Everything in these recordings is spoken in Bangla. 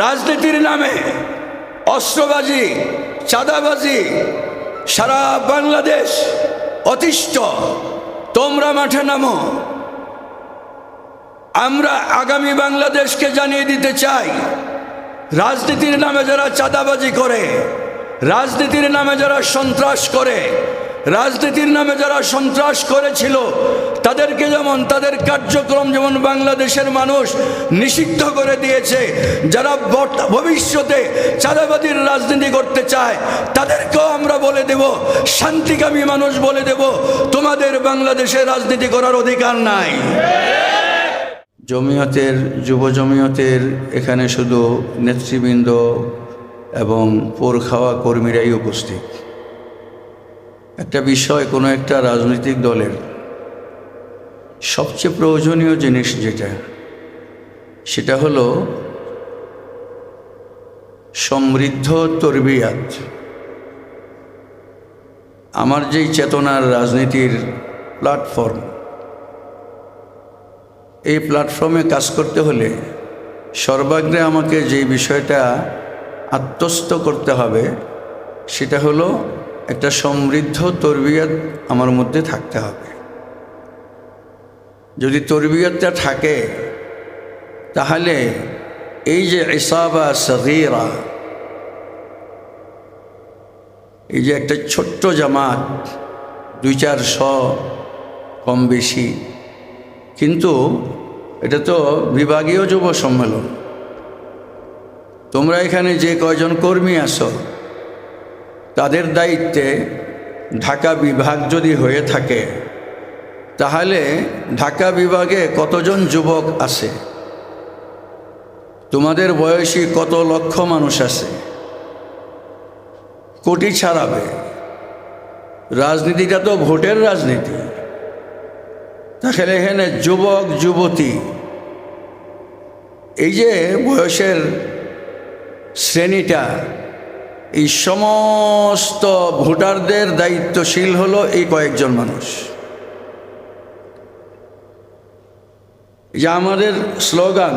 রাজনীতির নামে অস্ত্রবাজি, চাঁদাবাজি, সারা বাংলাদেশ অতিষ্ঠ। তোমরা মাঠে নামো। আমরা আগামী বাংলাদেশকে জানিয়ে দিতে চাই, রাজনীতির নামে যারা চাঁদাবাজি করে, রাজনীতির নামে যারা সন্ত্রাস করে, রাজনীতির নামে যারা সন্ত্রাস করেছিল তাদেরকে যেমন তাদের কার্যক্রম যেমন বাংলাদেশের মানুষ নিষিদ্ধ করে দিয়েছে, যারা ভবিষ্যতে চাঁদাবাজির রাজনীতি করতে চায় তাদেরকেও আমরা বলে দেব, শান্তিকামী মানুষ বলে দেব, তোমাদের বাংলাদেশে রাজনীতি করার অধিকার নাই। জমিয়তের, যুব জমিয়তের এখানে শুধু নেতৃবৃন্দ এবং পোর খাওয়া কর্মীরাই উপস্থিত। একটা বিষয়, কোনো একটা রাজনৈতিক দলের সবচেয়ে প্রয়োজনীয় জিনিস সেটা হলো সমৃদ্ধ তরবিয়াত। আমার যেই চেতনার রাজনীতির প্ল্যাটফর্ম, এই প্ল্যাটফর্মে কাজ করতে হলে সর্বাগ্রে আমাকে যেই বিষয়টা আত্মস্থ করতে হবে সেটা হলো একটা সমৃদ্ধ তরবিয়ত আমার মধ্যে থাকতে হবে। যদি তরবিয়তটা থাকে তাহলে এই যে ইসাবা সগীরা, এই যে একটা ছোট্ট জামাত 200-400 কম বেশি, কিন্তু এটা তো বিভাগীয় যুব সম্মেলন। তোমরা এখানে যে কয়জন কর্মী আছো তাদের দায়িত্বে ঢাকা বিভাগ যদি হয়ে থাকে তাহলে ঢাকা বিভাগে কতজন যুবক আছে, তোমাদের বয়সী কত লক্ষ মানুষ আছে, কোটি ছাড়াবে। রাজনীতিটা তো ভোটের রাজনীতি। তাহলে এখানে যুবক যুবতী এই যে বয়সের শ্রেণীটা, এই সমস্ত ভোটারদের দায়িত্বশীল হলো এই কয়েকজন মানুষ। যা আমাদের স্লোগান,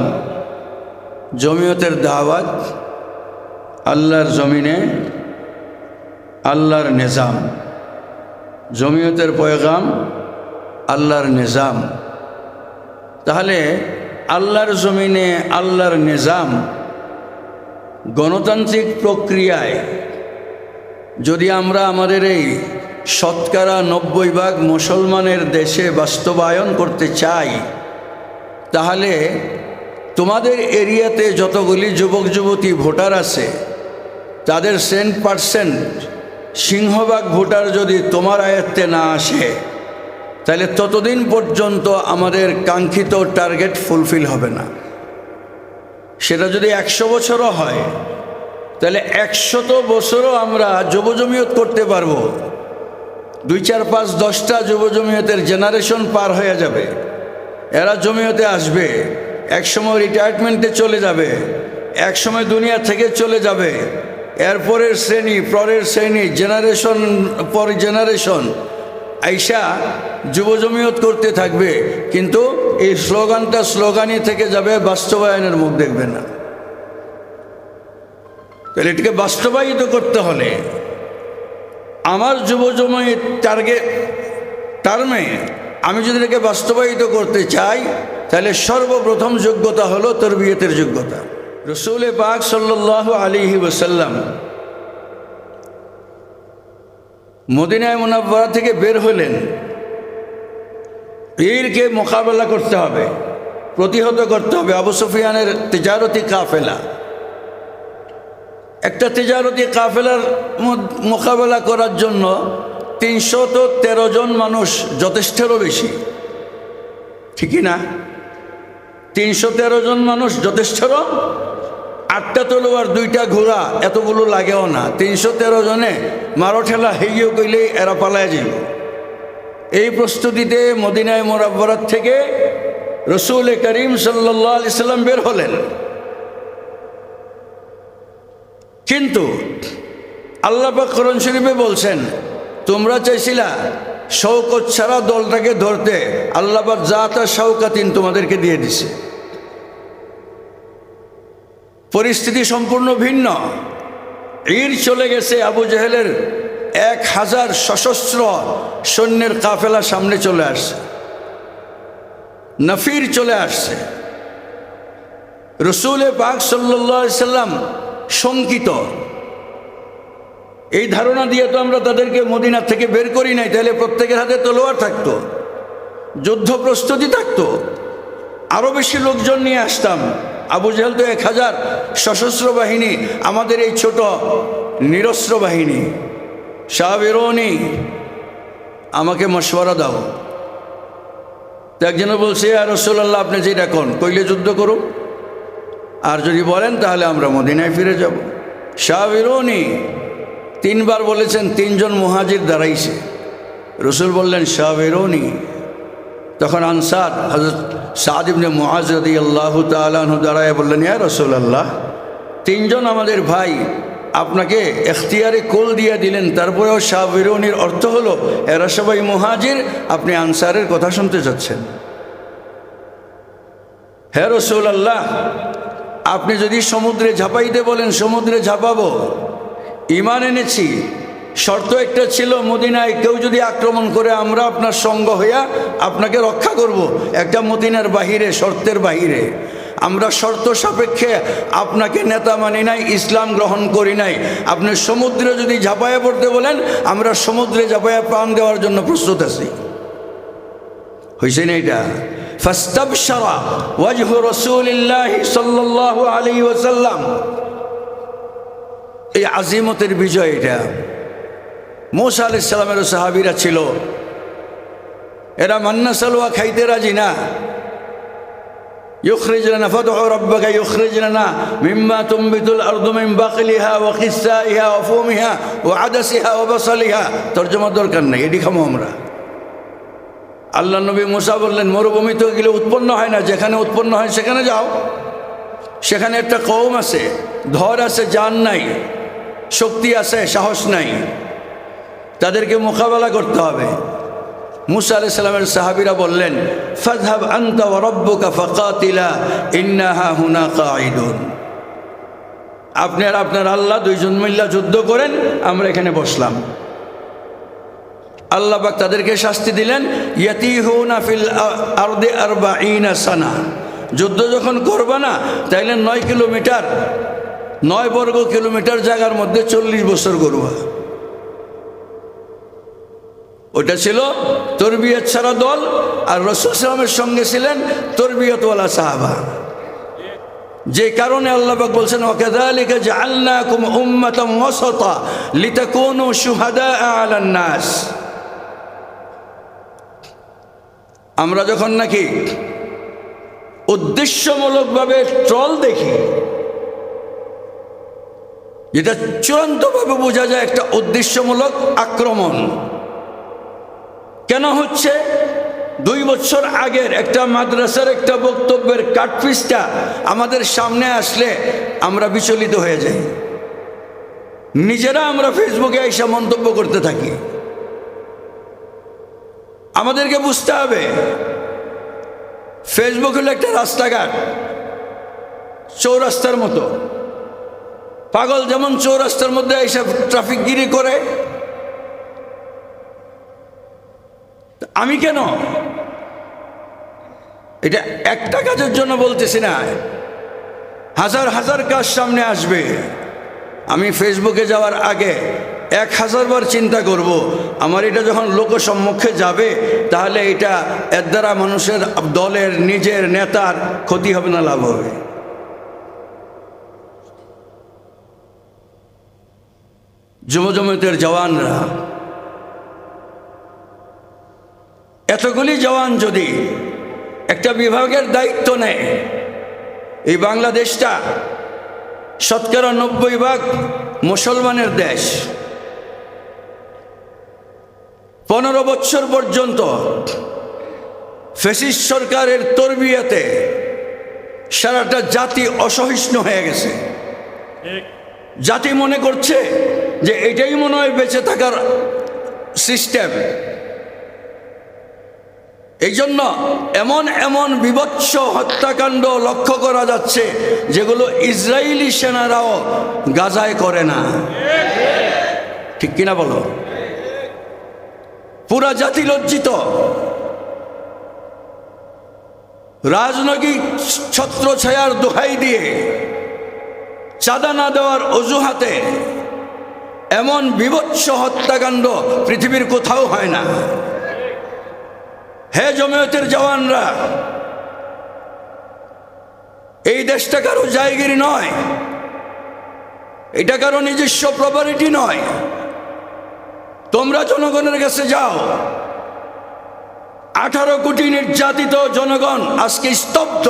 জমিয়তের দাওয়াত, আল্লাহর জমিনে আল্লাহর নিজাম। জমিয়তের পয়গাম আল্লাহর নিজাম। তাহলে আল্লাহর জমিনে আল্লাহর নিজাম গণতান্ত্রিক প্রক্রিয়ায় যদি আমরা আমাদের এই 90% মুসলমানের দেশে বাস্তবায়ন করতে চাই, তাহলে তোমাদের এরিয়াতে যতগুলি যুবক যুবতী ভোটার আছে তাদের 100% সিংহভাগ ভোটার যদি তোমার আয়ত্তে না আসে, তাহলে ততদিন পর্যন্ত আমাদের কাঙ্ক্ষিত টার্গেট ফুলফিল হবে না। সেটা যদি 100 বছরও হয় তাহলে 100 বছরও আমরা যুব জমিয়ত করতে পারবো। 2, 4, 5, 10টা যুব জমিয়তের জেনারেশন পার হয়ে যাবে। এরা জমিয়তে আসবে, একসময় রিটায়ারমেন্টে চলে যাবে, একসময় দুনিয়া থেকে চলে যাবে। এরপরের শ্রেণী, পরের শ্রেণী, জেনারেশন পর জেনারেশন আইসা যুব জমিয়ত করতে থাকবে, কিন্তু এই স্লোগানটা স্লোগানই থেকে যাবে, বাস্তবায়নের মুখ দেখবে না। তাহলে এটাকে বাস্তবায়িত করতে হলে আমার যুব জমিয়ত টার্মে আমি যদি এটাকে বাস্তবায়িত করতে চাই, তাহলে সর্বপ্রথম যোগ্যতা হলো তরবিয়তের যোগ্যতা। রসুল পাক সাল্লাল্লাহু আলাইহি ওয়াসাল্লাম মদিনায় মুনাওয়ারা থেকে বের হলেন। পীরকে মোকাবেলা করতে হবে, প্রতিহত করতে হবে। আবু সুফিয়ানের তিজারতি কাফেলা, একটা তিজারতি কাফেলার মোকাবেলা করার জন্য 313 জন মানুষ যথেষ্টেরও বেশি, ঠিকই না? 313 জন মানুষ যথেষ্টেরও। 8টা তলোয়ার 2টা ঘোড়া এতগুলো লাগেও না। 313 জনে মারো ঠেলা হেইও কইলেই এরা পালায় যাইব। এই প্রস্তুতিতে মদিনায় মুনাওয়ারাত থেকে রসুল করিম সাল্লাল্লাহু আলাইহি সাল্লাম বের হলেন। কিন্তু আল্লাহ পাক কোরআন শরীফে বলছেন, তোমরা চাইছিলা শওকত ছাড়া দলটাকে ধরতে, আল্লাহ পাক জাতা শওকাতিন তোমাদেরকে দিয়ে দিছে। পরিস্থিতি সম্পূর্ণ ভিন্ন। ঈর চলে গেছে, আবু জেহেলের 1000 সশস্ত্র সৈন্যের কাফেলা সামনে চলে আসছে, নফির চলে আসছে। রসুল পাক সাল্লাল্লাহু আলাইহি সাল্লাম শঙ্কিত। এই ধারণা দিয়ে তো আমরা তাদেরকে মদিনা থেকে বের করি নাই, তাহলে প্রত্যেকের হাতে তলোয়ার থাকতো, যুদ্ধ প্রস্তুতি থাকতো, আরও বেশি লোকজন নিয়ে আসতাম। আবু জেহেল তো 1000 সশস্ত্র বাহিনী, আমাদের এই ছোট নিরস্ত্র বাহিনী। সাবিরুনি, আমাকে মশওয়ারা দাও। তো একজনে বলছে, ইয়া রাসূলুল্লাহ, আপনি যেটা কোন কইলে যুদ্ধ করুন, আর যদি বলেন তাহলে আমরা মদিনায় ফিরে যাব। সাবিরুনি 3 বার বলেছেন, 3 জন মুহাজির দাঁড়াইছে। রসুল বললেন সাবিরুনি। তখন আনসার হযরত সাদ ইবনে মুআজ রাদিয়াল্লাহু তাআলা আনহু দাঁড়ায় বললেন, ইয়া রাসূলুল্লাহ, 3 জন আমাদের ভাই আপনাকে এখতিয়ারে কোল দিয়ে দিলেন, তারপরেও সাবিরুনির অর্থ হলো এরা সবাই মুহাজির, আপনি আনসারের কথা শুনতে যাচ্ছেন। হে রাসূলুল্লাহ, আপনি যদি সমুদ্রে ঝাঁপাইতে বলেন সমুদ্রে ঝাঁপাবো, ঈমান এনেছি। শর্ত একটা ছিল, মদিনায় কেউ যদি আক্রমণ করে আমরা আপনার সঙ্গ হইয়া আপনাকে রক্ষা করব। একটা মদিনার বাহিরে, শর্তের বাহিরে। আমরা শর্ত সাপেক্ষে আপনাকে নেতা মানি নাই, ইসলাম গ্রহণ করি নাই। আপনি সমুদ্রে যদি ঝাঁপাইয়া পড়তে বলেন, আমরা সমুদ্রে ঝাঁপাইয়া প্রাণ দেওয়ার জন্য প্রস্তুত আছি। হয়েছে না এটা? ফাস্তাবশারা ওয়াজহু রাসূলিল্লাহি সাল্লাল্লাহু আলাইহি ওয়াসাল্লাম। এই আজিমতের বিজয় এটা। মূসা আলাইহিস সালামের সাহাবীরা ছিল, এরা মান্না সালওয়া খাইতে রাজি না। يخرج لنا فادع ربك يخرج لنا مما تنبت الأرض من بقلها وقثائها وفومها وعدسها وبصلها। তরজমা দরকার নাই, এটি খামো আমরা। আল্লাহ নবী মুসা বললেন, মরুভূমিতে গেলে উৎপন্ন হয় না, যেখানে উৎপন্ন হয় সেখানে যাও। সেখানে একটা কওম আছে, ধর আছে, জান নাই, শক্তি আছে, সাহস নাই, তাদেরকে মোকাবেলা করতে হবে। মুসা আলাইহিস সালামের সাহাবীরা বললেন, ফাযহাব আনতা ওয়া রাব্বুকা ফাকাতিলা ইন্না হাহুনা কাঈদুন। আপনি আর আপনার আল্লাহ 2 জন মিল্লা যুদ্ধ করেন, আমরা এখানে বসলাম। আল্লাহ পাক তাদেরকে শাস্তি দিলেন, ইয়াতিহুনা ফিল আরদি 40 সানা। যুদ্ধ যখন করবা না, তাইলে 9 কিলোমিটার, 9 বর্গ কিলোমিটার জায়গার মধ্যে 40 বছর করবা। ওটা ছিল তরবিয়ত ছাড়া দল, আর রাসূল সাল্লাল্লাহু সঙ্গে ছিলেন তরবিয়তওয়ালা সাহাবা। যে কারণে আল্লাহ পাক বলছেন, ওয়াকাযালিকা জাআলনাকুম উম্মাতান ওয়াসাতা লিতাকুনু শুহাদাআ আলান নাস। আমরা যখন নাকি উদ্দেশ্যমূলকভাবে ট্রল দেখি, যেটা চূড়ান্তভাবে বোঝা যায় একটা উদ্দেশ্যমূলক আক্রমণ কেন হচ্ছে। 2 বছর আগের একটা মাদ্রাসার একটা বক্তব্যের কাটপিসটা আমাদের সামনে আসলে আমরা বিচলিত হয়ে যাই। নিজেরা আমরা ফেসবুকে এসে মন্তব্য করতে থাকি। আমাদেরকে বুঝতে হবে, ফেসবুক হলো একটা রাস্তাঘাট, চৌরাস্তার মতো। পাগল যেমন চৌরাস্তার মধ্যে এসে ট্রাফিকগিরি করে, আমি কেন এটা একটা কাজের জন্য বলতেছি না, হাজার হাজার কাজ সামনে আসবে। আমি ফেসবুকে যাওয়ার আগে 1000 বার চিন্তা করব, আমার এটা যখন লোকসম্মুখে যাবে তাহলে এটা এর দ্বারা মানুষের, দলের, নিজের নেতার ক্ষতি হবে না লাভ হবে। যুব জমাতের জওয়ানরা, এতগুলি জওয়ান যদি একটা বিভাগের দায়িত্ব নেয়, এই বাংলাদেশটা শতকরা 90% মুসলমানের দেশ। 15 বছর পর্যন্ত ফ্যাসিস্ট সরকারের তরবিয়াতে সারাটা জাতি অসহিষ্ণু হয়ে গেছে। জাতি মনে করছে যে এটাই মনে হয় বেঁচে থাকার সিস্টেম। এই জন্য এমন এমন বিভৎস হত্যাকাণ্ড লক্ষ্য করা যাচ্ছে যেগুলো ইসরায়েলি সেনারাও গাজায় করে না। ঠিক কিনা বলো? পুরা জাতি লজ্জিত। রাজনৈতিক ছত্রছায়ার দোহাই দিয়ে, চাঁদা না দেওয়ার অজুহাতে এমন বিভৎস হত্যাকাণ্ড পৃথিবীর কোথাও হয় না। হে জমিয়তের জওয়ানরা, এই দেশটা কারো জায়গির নয়, এটা কারো নিজস্ব প্রপার্টি নয়। তোমরা জনগণের কাছে যাও। 18 কোটি নির্যাতিত জনগণ আজকে স্তব্ধ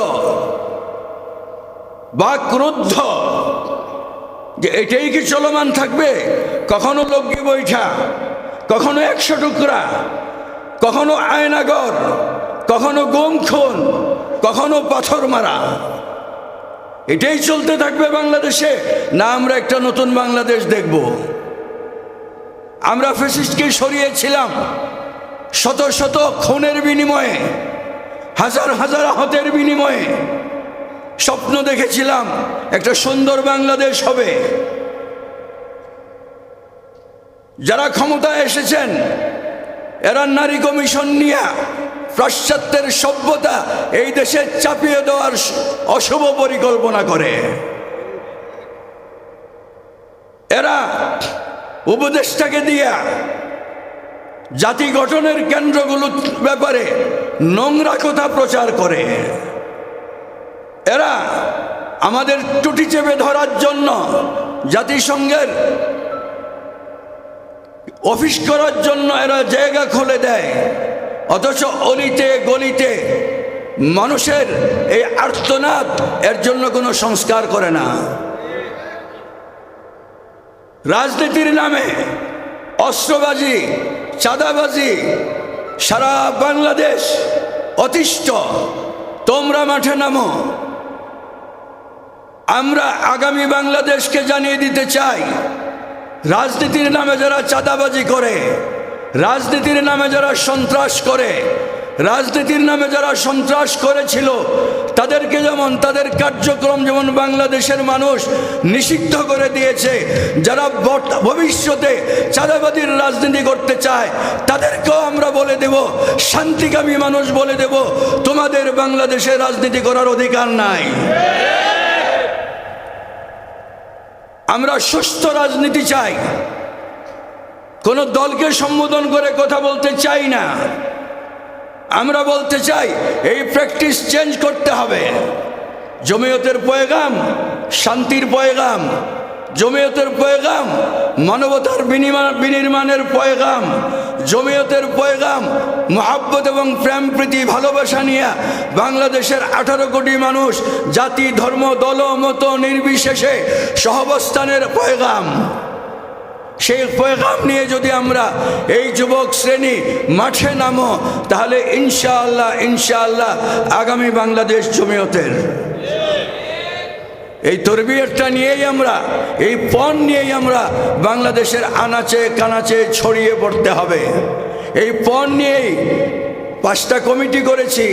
বা ক্রুদ্ধ যে এটাই কি চলমান থাকবে? কখনো লগ্গি বৈঠা, কখনো 100 টুকরা, কখনো আয়নাগর, কখনো গুম খুন, কখনো পাথর মারা। এটাই চলতে থাকবে বাংলাদেশে? না আমরা একটা নতুন বাংলাদেশ দেখব? আমরা ফ্যাসিস্টকে সরিয়েছিলাম শত শত খুনের বিনিময়ে, হাজার হাজার আহতের বিনিময়ে। স্বপ্ন দেখেছিলাম একটা সুন্দর বাংলাদেশ হবে। যারা ক্ষমতায় এসেছেন এরা নারী কমিশন নিয়ে পাশ্চাত্যের সভ্যতা এই দেশে চাপিয়ে দেওয়ার অশুভ পরিকল্পনা করে। এরা উপদেষ্টাকে দিয়া জাতি গঠনের কেন্দ্রগুলোর ব্যাপারে নোংরা কথা প্রচার করে। এরা আমাদের টুটি চেপে ধরার জন্য জাতিসংঘের অফিস করার জন্য এরা জায়গা খুলে দেয়, অথচ অলিতে গলিতে মানুষের এই আর্তনাদ এর জন্য কোনো সংস্কার করে না। রাজনীতির নামে অস্ত্রবাজি, চাঁদাবাজি, সারা বাংলাদেশ অতিষ্ঠ। তোমরা মাঠে নামো। আমরা আগামী বাংলাদেশকে জানিয়ে দিতে চাই, রাজনীতির নামে যারা চাঁদাবাজি করে, রাজনীতির নামে যারা সন্ত্রাস করে, রাজনীতির নামে যারা সন্ত্রাস করেছিল তাদেরকে যেমন তাদের কার্যক্রম যেমন বাংলাদেশের মানুষ নিষিদ্ধ করে দিয়েছে, যারা ভবিষ্যতে চাঁদাবাজির রাজনীতি করতে চায় তাদেরকেও আমরা বলে দেব, শান্তিকামী মানুষ বলে দেব, তোমাদের বাংলাদেশে রাজনীতি করার অধিকার নাই। আমরা সুস্থ রাজনীতি চাই, কোনো দলকে সম্বোধন করে কথা বলতে চাই না। আমরা বলতে চাই এই প্র্যাকটিস চেঞ্জ করতে হবে। জমিয়তের পয়গাম শান্তির পয়গাম, জমিয়তের পয়গাম মানবতার বিনির্মাণের পয়গাম, জমিয়তের পয়গাম মহাব্বত এবং প্রেম প্রীতি ভালোবাসা নিয়ে বাংলাদেশের 18 কোটি মানুষ জাতি ধর্ম দল মত নির্বিশেষে সহাবস্থানের পয়গাম। সেই পয়গাম নিয়ে যদি আমরা এই যুবক শ্রেণী মাঠে নামো তাহলে ইনশাআল্লাহ ইনশাআল্লাহ আগামী বাংলাদেশ জমিয়তের। এই তরবিয়তটা নিয়েই আমরা, এই পণ নিয়েই আমরা বাংলাদেশের আনাচে কানাচে ছড়িয়ে পড়তে হবে। এই পণ নিয়েই 5টা কমিটি করেছি,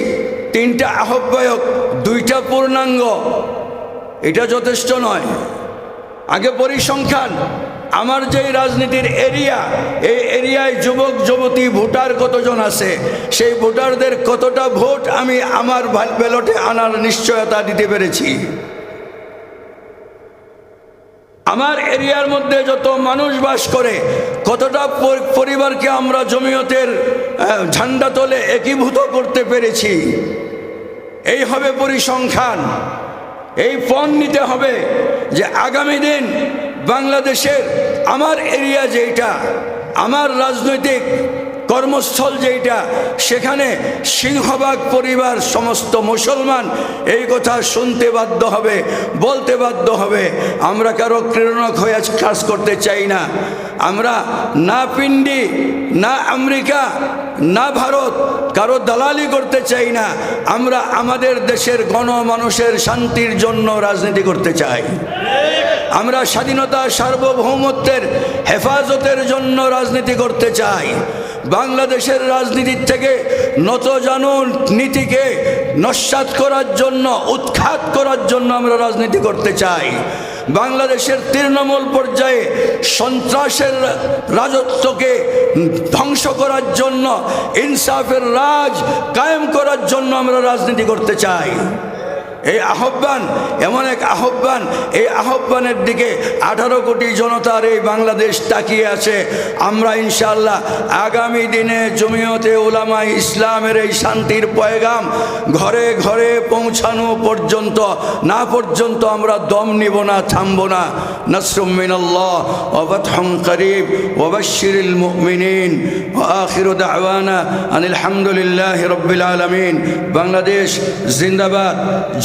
3টা আহ্বায়ক, 2টা পূর্ণাঙ্গ। এটা যথেষ্ট নয়। আগে পরিসংখ্যান, আমার যেই রাজনীতির এরিয়া, এই এরিয়ায় যুবক যুবতী ভোটার কতজন আছে, সেই ভোটারদের কতটা ভোট আমি আমার ব্যালটে আনার নিশ্চয়তা দিতে পেরেছি। আমার এরিয়ার মধ্যে যত মানুষ বাস করে কতটা পরিবারকে আমরা জমিয়তের ঝান্ডা তলে একীভূত করতে পেরেছি। এই হবে পরিসংখ্যান। এই পণ নিতে হবে যে আগামী দিন বাংলাদেশের আমার এরিয়া যেটা, আমার রাজনৈতিক কর্মস্থল যেটা, সেখানে সিংহভাগ পরিবার সমস্ত মুসলমান এই কথা শুনতে বাধ্য হবে, বলতে বাধ্য হবে। আমরা কারো প্রেরণক হয়ে কাজ করতে চাই না। আমরা না পিন্ডি, না আমেরিকা, না ভারত কারো দালালি করতে চাই না। আমরা আমাদের দেশের গণমানুষের শান্তির জন্য রাজনীতি করতে চাই। আমরা স্বাধীনতা সার্বভৌমত্বের হেফাজতের জন্য রাজনীতি করতে চাই। বাংলাদেশের রাজনীতির থেকে নতজানু নীতিকে নস্যাৎ করার জন্য, উৎখাত করার জন্য আমরা রাজনীতি করতে চাই। বাংলাদেশের তৃণমূল পর্যায়ে সন্ত্রাসের রাজত্বকে ধ্বংস করার জন্য, ইনসাফের রাজ কায়েম করার জন্য আমরা রাজনীতি করতে চাই। এই আহ্বান এমন এক আহ্বান, এই আহ্বানের দিকে 18 কোটি জনতার এই বাংলাদেশ তাকিয়ে আছে। আমরা ইনশাআল্লাহ আগামী দিনে জমিয়তে উলামা ইসলামের এই শান্তির পয়গাম ঘরে ঘরে পৌঁছানো পর্যন্ত আমরা দম নিব না, থামব না। নাসরুম মিনাল্লাহ ওয়া ফাতহুন করিব ওয়া বাশশিরিল মুমিনিন ওয়া আখিরু দাওয়ানা আনিল হামদুলিল্লাহি রাব্বিল আলামিন। বাংলাদেশ জিন্দাবাদ,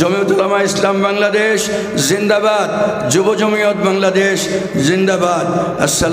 জমিয়ত উলামা ইসলাম বাংলাদেশ জিন্দাবাদ, যুব জমিয়ত বাংলাদেশ জিন্দাবাদ। আসসালাম।